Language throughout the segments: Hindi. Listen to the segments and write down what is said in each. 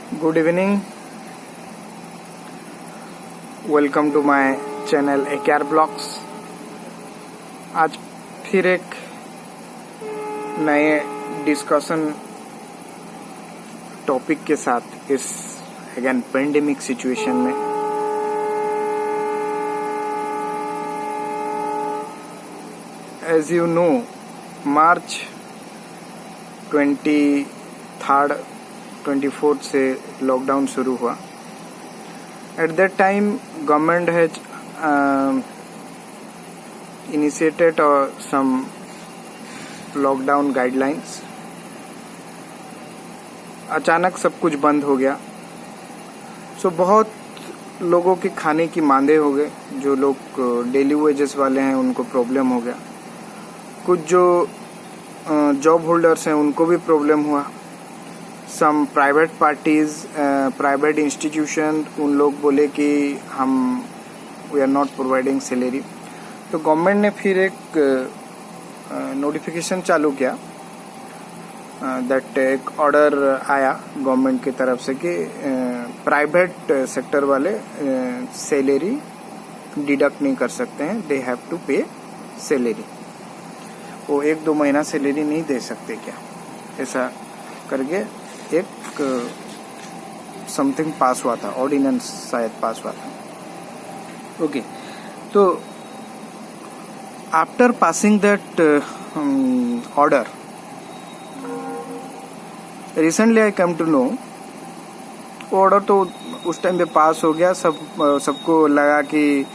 Good evening, welcome to my channel AKR blogs. आज फिर एक नए डिस्कशन टॉपिक के साथ इस अगेन पेंडेमिक सिचुएशन में as you know March 23rd 24th से लॉकडाउन शुरू हुआ। At that time government has initiated some lockdown guidelines. अचानक सब कुछ बंद हो गया, सो बहुत लोगों के खाने की मांदे हो गए। जो लोग डेली वेजेस वाले हैं उनको प्रॉब्लम हो गया, कुछ जो जॉब होल्डर्स हैं उनको भी प्रॉब्लम हुआ। Some private parties, private institution, उन लोग बोले कि we are not providing salary. तो गवर्नमेंट ने फिर एक नोटिफिकेशन चालू किया, दैट एक ऑर्डर आया गवर्नमेंट की तरफ से कि प्राइवेट सेक्टर वाले सैलरी डिडक्ट नहीं कर सकते हैं, दे हैव टू पे सैलरी। वो 1-2 महीना सैलरी नहीं दे सकते क्या, ऐसा करके एक समथिंग पास हुआ था, ऑर्डिनेंस शायद पास हुआ था। ओके, तो after passing that order recently I come to know, वो ऑर्डर तो उस टाइम पे पास हो गया। सबको लगा कि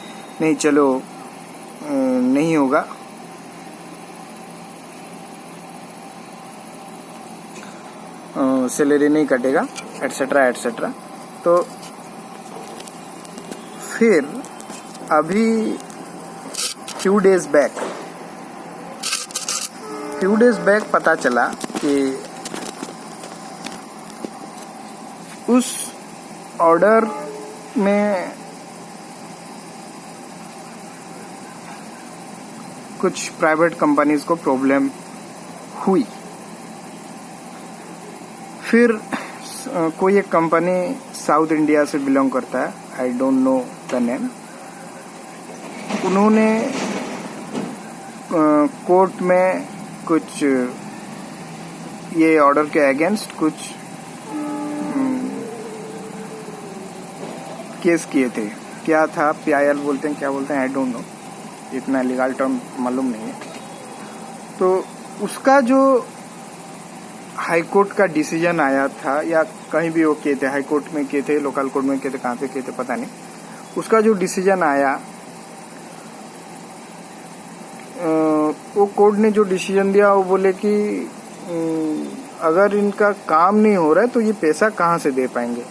नहीं, चलो नहीं होगा। सैलरी नहीं कटेगा, एटसेट्रा एटसेट्रा। तो फिर अभी फ्यू डेज बैक पता चला कि उस ऑर्डर में कुछ प्राइवेट कंपनीज को प्रॉब्लम हुई। फिर कोई एक कंपनी साउथ इंडिया से बिलोंग करता है, I don't know the name. उन्होंने कोर्ट में कुछ ये ऑर्डर के अगेंस्ट कुछ केस किए थे। क्या था, PIL बोलते हैं, क्या बोलते हैं, आई डोंट नो, इतना लीगल टर्म मालूम नहीं है। तो उसका जो हाई कोर्ट का डिसीजन आया था, या कहीं भी वो किए थे, हाई कोर्ट में किए थे, लोकल कोर्ट में किए थे, कहाँ पे किए थे पता नहीं। उसका जो डिसीजन आया, वो कोर्ट ने जो डिसीजन दिया वो बोले कि अगर इनका काम नहीं हो रहा है तो ये पैसा कहाँ से दे पाएंगे।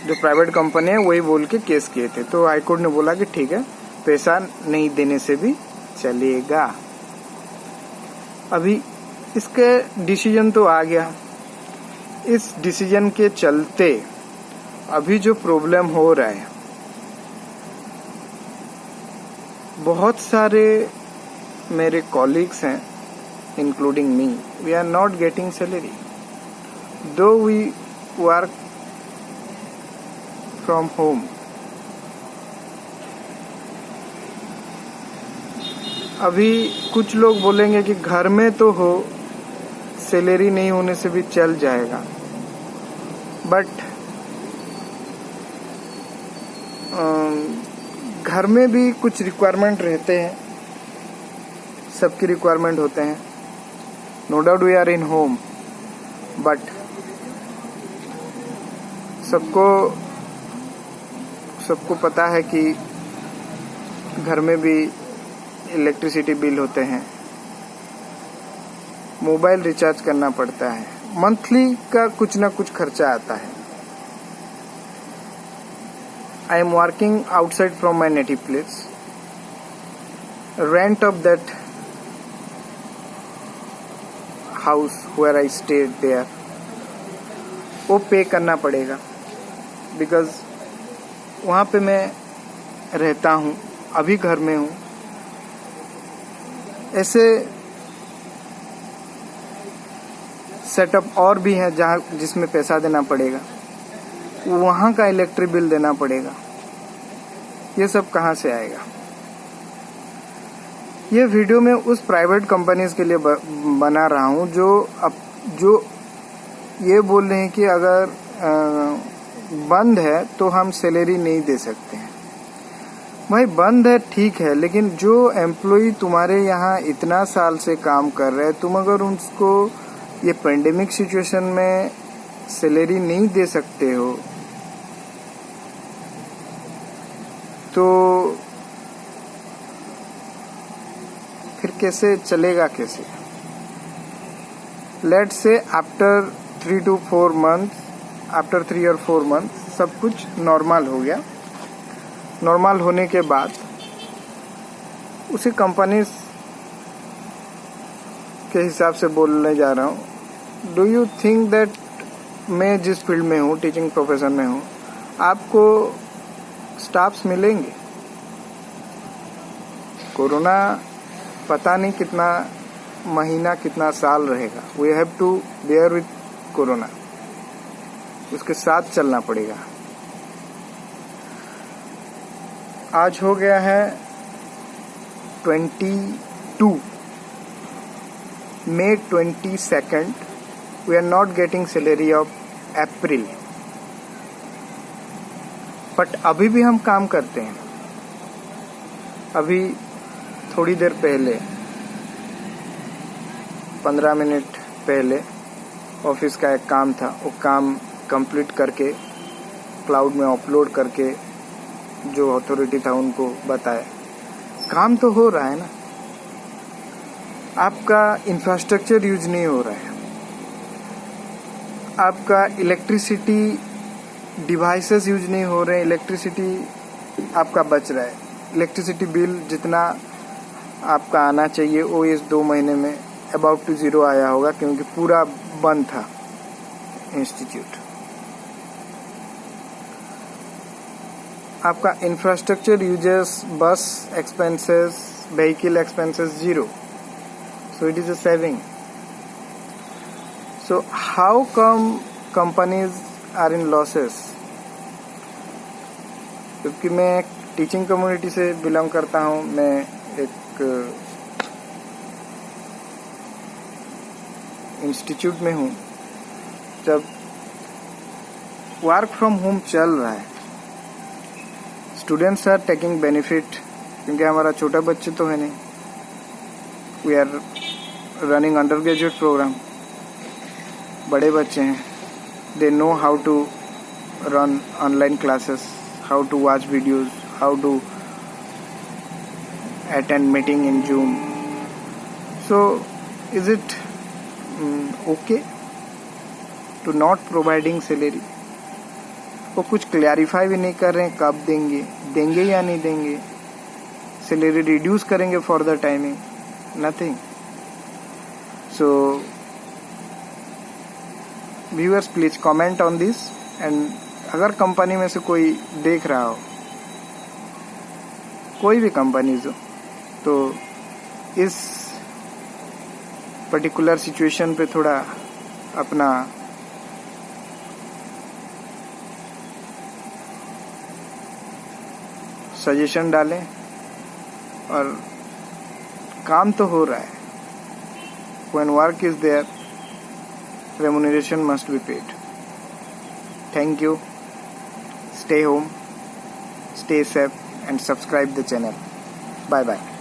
जो प्राइवेट कंपनी है वही बोल के केस किए थे। तो हाई कोर्ट ने बोला कि ठीक है, पैसा नहीं देने से भी चलेगा। अभी इसके डिसीजन तो आ गया। इस डिसीजन के चलते अभी जो प्रॉब्लम हो रहा है, बहुत सारे मेरे कॉलीग्स हैं including me, we are not getting salary though we work from home. अभी कुछ लोग बोलेंगे कि घर में तो हो, सैलरी नहीं होने से भी चल जाएगा, बट घर में भी कुछ रिक्वायरमेंट रहते हैं, सबकी रिक्वायरमेंट होते हैं। No doubt we are in home, but सबको पता है कि घर में भी इलेक्ट्रिसिटी बिल होते हैं, मोबाइल रिचार्ज करना पड़ता है, मंथली का कुछ ना कुछ खर्चा आता है। I am working outside from my native place. Rent of that house where I stayed there, वो पे करना पड़ेगा, बिकॉज वहाँ पे मैं रहता हूँ, अभी घर में हूँ। ऐसे सेटअप और भी है जहाँ जिसमें पैसा देना पड़ेगा, वहाँ का इलेक्ट्रिक बिल देना पड़ेगा। ये सब कहाँ से आएगा? ये वीडियो मैं उस प्राइवेट कंपनीज के लिए बना रहा हूँ जो ये बोल रहे हैं कि अगर बंद है तो हम सैलरी नहीं दे सकते हैं। भाई बंद है ठीक है, लेकिन जो एम्प्लॉय तुम्हारे यहाँ इतना साल से काम कर रहे हैं, तुम अगर उसको ये पेंडेमिक सिचुएशन में सैलरी नहीं दे सकते हो तो फिर कैसे चलेगा? कैसे? Let's say after 3 to 4 months, after 3 or 4 months सब कुछ नॉर्मल हो गया। नॉर्मल होने के बाद उसी कंपनी के हिसाब से बोलने जा रहा हूँ। डू यू थिंक दैट मैं जिस फील्ड में हूँ, टीचिंग प्रोफेशन में हूँ, आपको स्टाफ्स मिलेंगे? कोरोना पता नहीं कितना महीना कितना साल रहेगा। We have to bear with corona, उसके साथ चलना पड़ेगा। आज हो गया है 22 May 22nd। We are not getting salary of April, but अभी भी हम काम करते हैं। अभी थोड़ी देर पहले 15 मिनट पहले ऑफिस का एक काम था, वो काम कंप्लीट करके क्लाउड में अपलोड करके जो अथॉरिटी था उनको बताया। काम तो हो रहा है ना, आपका इंफ्रास्ट्रक्चर यूज नहीं हो रहा है, आपका इलेक्ट्रिसिटी डिवाइसेस यूज नहीं हो रहे हैं, इलेक्ट्रिसिटी आपका बच रहा है। इलेक्ट्रिसिटी बिल जितना आपका आना चाहिए वो इस 2 महीने में अबाउट टू 0 आया होगा, क्योंकि पूरा बंद था इंस्टीट्यूट। आपका इंफ्रास्ट्रक्चर यूजेस, बस expenses, vehicle expenses 0, so it is a saving. So how come companies are in losses? क्योंकि मैं टीचिंग कम्युनिटी से बिलोंग करता हूँ, मैं एक इंस्टीट्यूट में हूँ। जब वर्क फ्रॉम होम चल रहा है, स्टूडेंट्स आर टेकिंग बेनिफिट, क्योंकि हमारा छोटा बच्चे तो है नहीं। We are running undergraduate programme, बड़े बच्चे हैं, they know how to run online classes, how to watch videos, how to attend meeting in Zoom. So is it okay to not providing salary? वो कुछ क्लैरिफाई भी नहीं कर रहे हैं कब देंगे या नहीं देंगे, सैलरी रिड्यूस करेंगे for the timing, nothing. So viewers please comment on this, and अगर कंपनी में से कोई देख रहा हो, कोई भी कंपनीज हो, तो इस पर्टिकुलर सिचुएशन पे थोड़ा अपना सजेशन डालें। और काम तो हो रहा है, when work is there, remuneration must be paid. Thank you. Stay home, stay safe, and subscribe the channel. Bye bye.